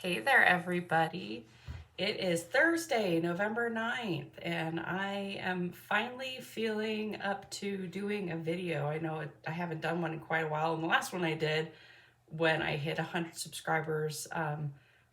Hey there, everybody. It is Thursday, November 9th, and I am finally feeling up to doing a video. I haven't done one in quite a while, and the last one I did when I hit 100 subscribers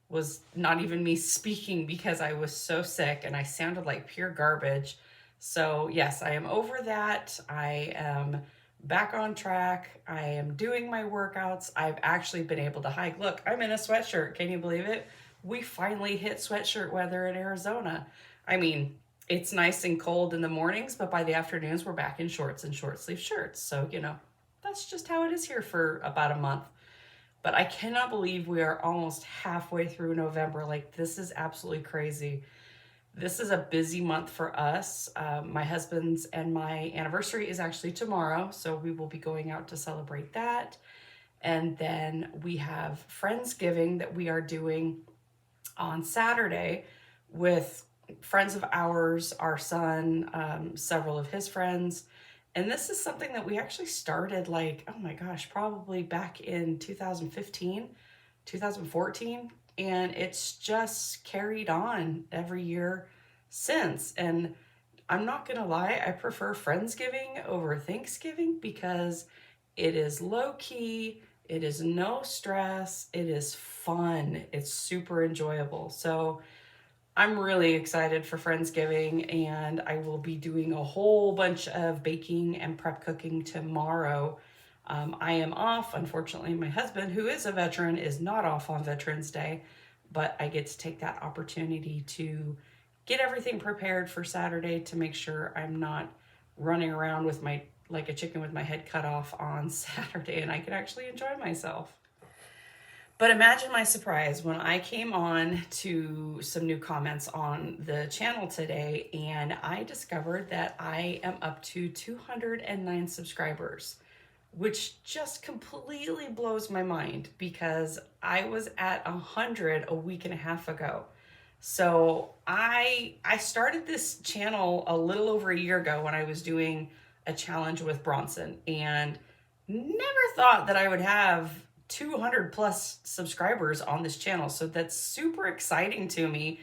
was not even me speaking because I was so sick and I sounded like pure garbage. So, yes, I am over that. I am back on track. I am doing my workouts. I've actually been able to hike. Look, I'm in a sweatshirt. Can you believe it? We finally hit sweatshirt weather in Arizona. I mean, it's nice and cold in the mornings, but by the afternoons, we're back in shorts and short sleeve shirts. So, that's just how it is here for about a month. But I cannot believe we are almost halfway through November. Like, this is absolutely crazy. This is a busy month for us. My husband's and my anniversary is actually tomorrow, so we will be going out to celebrate that. And then we have Friendsgiving that we are doing on Saturday with friends of ours, our son, several of his friends. And this is something that we actually started, like, oh my gosh, probably back in 2015, 2014. And it's just carried on every year since. And I'm not going to lie, I prefer Friendsgiving over Thanksgiving because it is low key, it is no stress, it is fun, it's super enjoyable. So I'm really excited for Friendsgiving, and I will be doing a whole bunch of baking and prep cooking tomorrow. I am off. Unfortunately, my husband, who is a veteran, is not off on Veterans Day, but I get to take that opportunity to get everything prepared for Saturday to make sure I'm not running around with my like a chicken with my head cut off on Saturday, and I can actually enjoy myself. But imagine my surprise when I came on to some new comments on the channel today and I discovered that I am up to 209 subscribers, which just completely blows my mind because I was at 100 a week and a half ago. So I started this channel a little over a year ago when I was doing a challenge with Bronson and never thought that I would have 200 plus subscribers on this channel. So that's super exciting to me.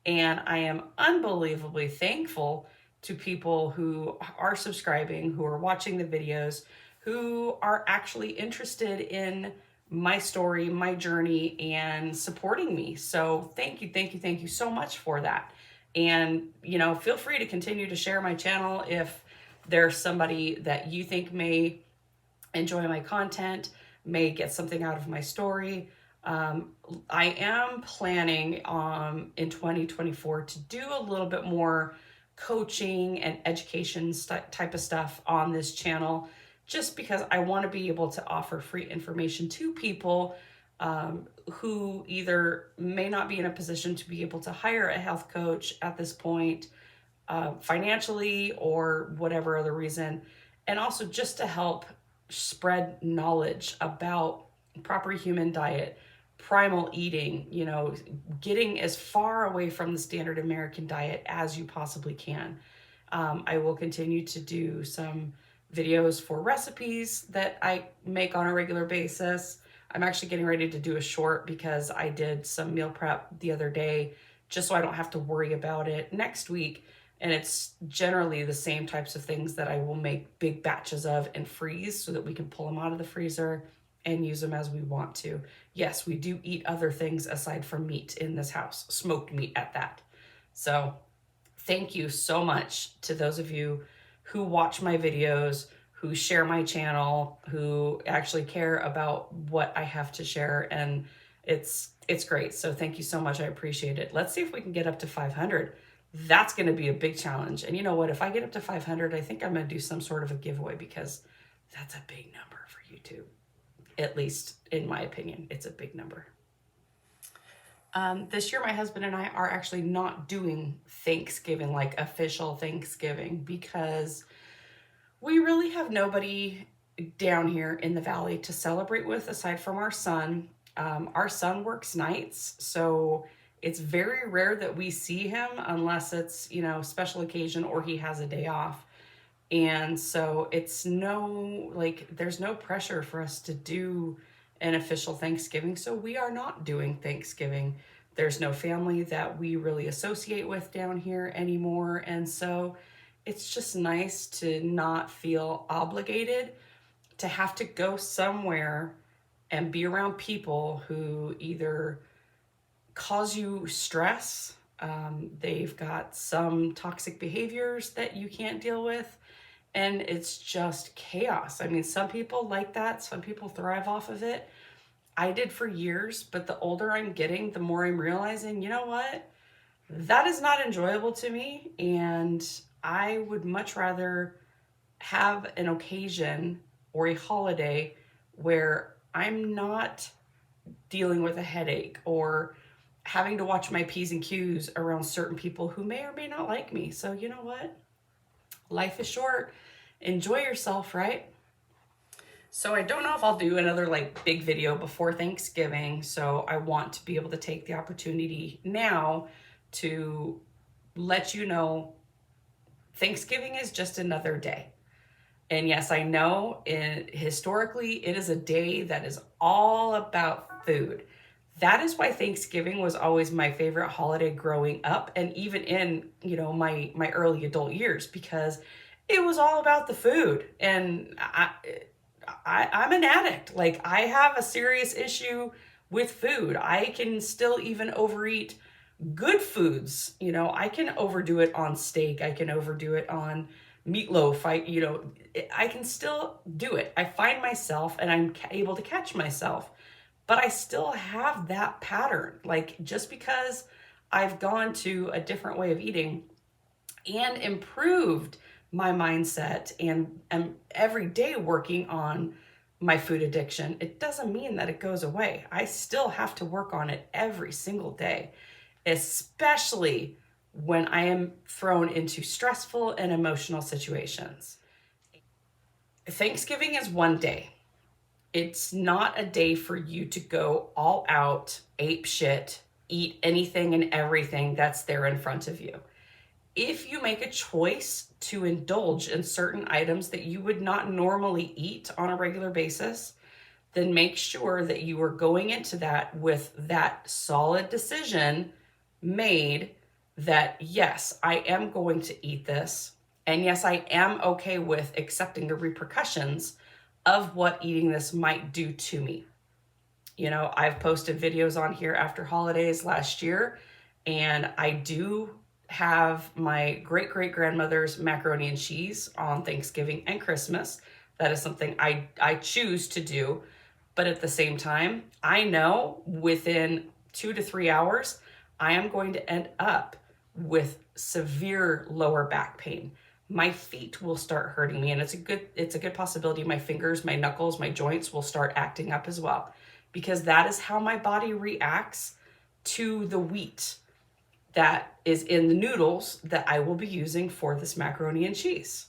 And I am unbelievably thankful to people who are subscribing, who are watching the videos, who are actually interested in my story, my journey, and supporting me. So thank you, thank you, thank you so much for that. And, feel free to continue to share my channel if there's somebody that you think may enjoy my content, may get something out of my story. I am planning in 2024 to do a little bit more coaching and education type of stuff on this channel, just because I want to be able to offer free information to people who either may not be in a position to be able to hire a health coach at this point, financially or whatever other reason, and also just to help spread knowledge about proper human diet, primal eating, getting as far away from the standard American diet as you possibly can. I will continue to do some videos for recipes that I make on a regular basis. I'm actually getting ready to do a short because I did some meal prep the other day just so I don't have to worry about it next week. And it's generally the same types of things that I will make big batches of and freeze so that we can pull them out of the freezer and use them as we want to. Yes, we do eat other things aside from meat in this house, smoked meat at that. So thank you so much to those of you who watch my videos, who share my channel, who actually care about what I have to share. And it's great. So thank you so much. I appreciate it. Let's see if we can get up to 500. That's going to be a big challenge. And you know what? If I get up to 500, I think I'm going to do some sort of a giveaway because that's a big number for YouTube. At least in my opinion, it's a big number. This year, my husband and I are actually not doing Thanksgiving, like official Thanksgiving, because we really have nobody down here in the valley to celebrate with aside from our son. Our son works nights, so it's very rare that we see him unless it's, special occasion or he has a day off. And so there's no pressure for us to do an official Thanksgiving, so we are not doing Thanksgiving. There's no family that we really associate with down here anymore, and so it's just nice to not feel obligated to have to go somewhere and be around people who either cause you stress, they've got some toxic behaviors that you can't deal with, and it's just chaos. I mean, some people like that, some people thrive off of it. I did for years, but the older I'm getting, the more I'm realizing, you know what? That is not enjoyable to me, and I would much rather have an occasion or a holiday where I'm not dealing with a headache or having to watch my P's and Q's around certain people who may or may not like me. So, you know what? Life is short. Enjoy yourself, right? So I don't know if I'll do another like big video before Thanksgiving. So I want to be able to take the opportunity now to let you know Thanksgiving is just another day. And yes, I know historically it is a day that is all about food. That is why Thanksgiving was always my favorite holiday growing up, and even in, my early adult years, because it was all about the food. And I'm an addict. Like, I have a serious issue with food. I can still even overeat good foods. I can overdo it on steak. I can overdo it on meatloaf. I can still do it. I find myself and I'm able to catch myself, but I still have that pattern. Like, just because I've gone to a different way of eating and improved my mindset and am every day working on my food addiction, it doesn't mean that it goes away. I still have to work on it every single day, especially when I am thrown into stressful and emotional situations. Thanksgiving is one day. It's not a day for you to go all out, ape shit, eat anything and everything that's there in front of you. If you make a choice to indulge in certain items that you would not normally eat on a regular basis, then make sure that you are going into that with that solid decision made that, yes, I am going to eat this. And yes, I am okay with accepting the repercussions of what eating this might do to me. I've posted videos on here after holidays last year, and I do have my great-great-grandmother's macaroni and cheese on Thanksgiving and Christmas. That is something I choose to do. But at the same time, I know within 2 to 3 hours, I am going to end up with severe lower back pain. My feet will start hurting me, and it's a good possibility my fingers, my knuckles, my joints will start acting up as well, because that is how my body reacts to the wheat that is in the noodles that I will be using for this macaroni and cheese.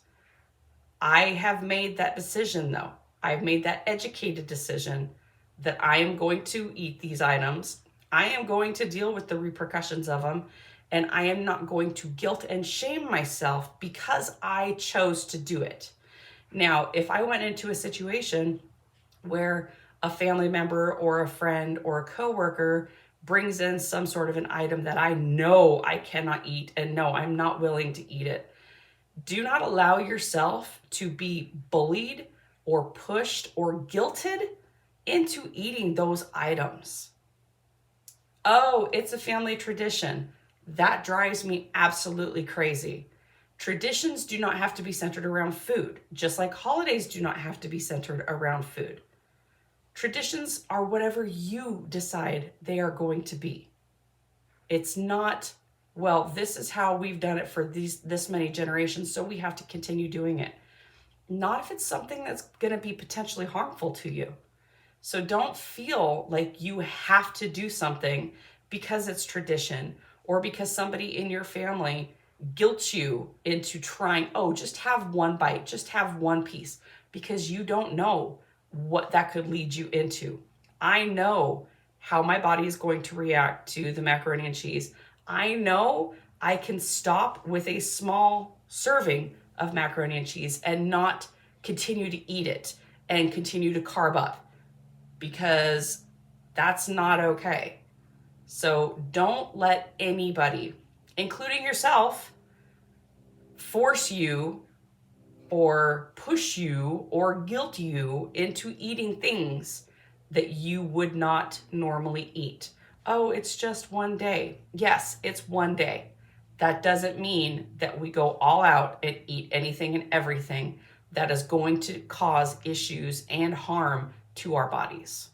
I have made that decision, though. I've made that educated decision that I am going to eat these items. I am going to deal with the repercussions of them, and I am not going to guilt and shame myself because I chose to do it. Now, if I went into a situation where a family member or a friend or a coworker brings in some sort of an item that I know I cannot eat, and no, I'm not willing to eat it, do not allow yourself to be bullied or pushed or guilted into eating those items. Oh, it's a family tradition. That drives me absolutely crazy. Traditions do not have to be centered around food, just like holidays do not have to be centered around food. Traditions are whatever you decide they are going to be. It's not, well, this is how we've done it for this many generations, so we have to continue doing it. Not if it's something that's going to be potentially harmful to you. So don't feel like you have to do something because it's tradition or because somebody in your family guilts you into trying, oh, just have one bite, just have one piece, because you don't know what that could lead you into. I know how my body is going to react to the macaroni and cheese. I know I can stop with a small serving of macaroni and cheese and not continue to eat it and continue to carb up. because that's not okay. So don't let anybody, including yourself, force you or push you or guilt you into eating things that you would not normally eat. Oh, it's just one day. Yes, it's one day. That doesn't mean that we go all out and eat anything and everything that is going to cause issues and harm to our bodies.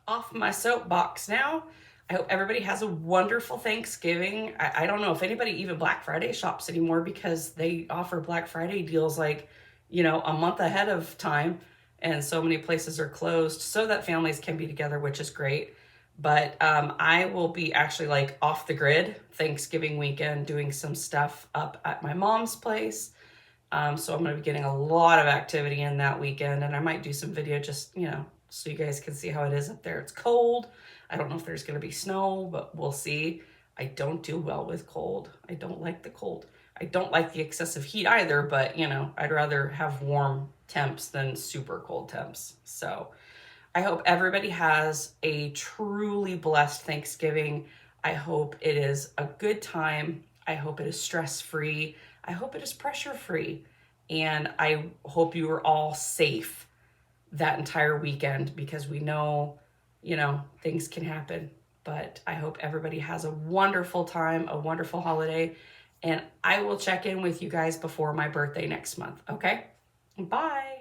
Off my soapbox now. I hope everybody has a wonderful Thanksgiving. I don't know if anybody even Black Friday shops anymore because they offer Black Friday deals like, a month ahead of time. And so many places are closed so that families can be together, which is great. But I will be actually like off the grid Thanksgiving weekend doing some stuff up at my mom's place. So I'm going to be getting a lot of activity in that weekend, and I might do some video just, so you guys can see how it is up there. It's cold. I don't know if there's going to be snow, but we'll see. I don't do well with cold. I don't like the cold. I don't like the excessive heat either, but I'd rather have warm temps than super cold temps. So I hope everybody has a truly blessed Thanksgiving. I hope it is a good time. I hope it is stress-free. I hope it is pressure-free. And I hope you are all safe that entire weekend, because we know, things can happen. But I hope everybody has a wonderful time, a wonderful holiday. And I will check in with you guys before my birthday next month. Okay? Bye.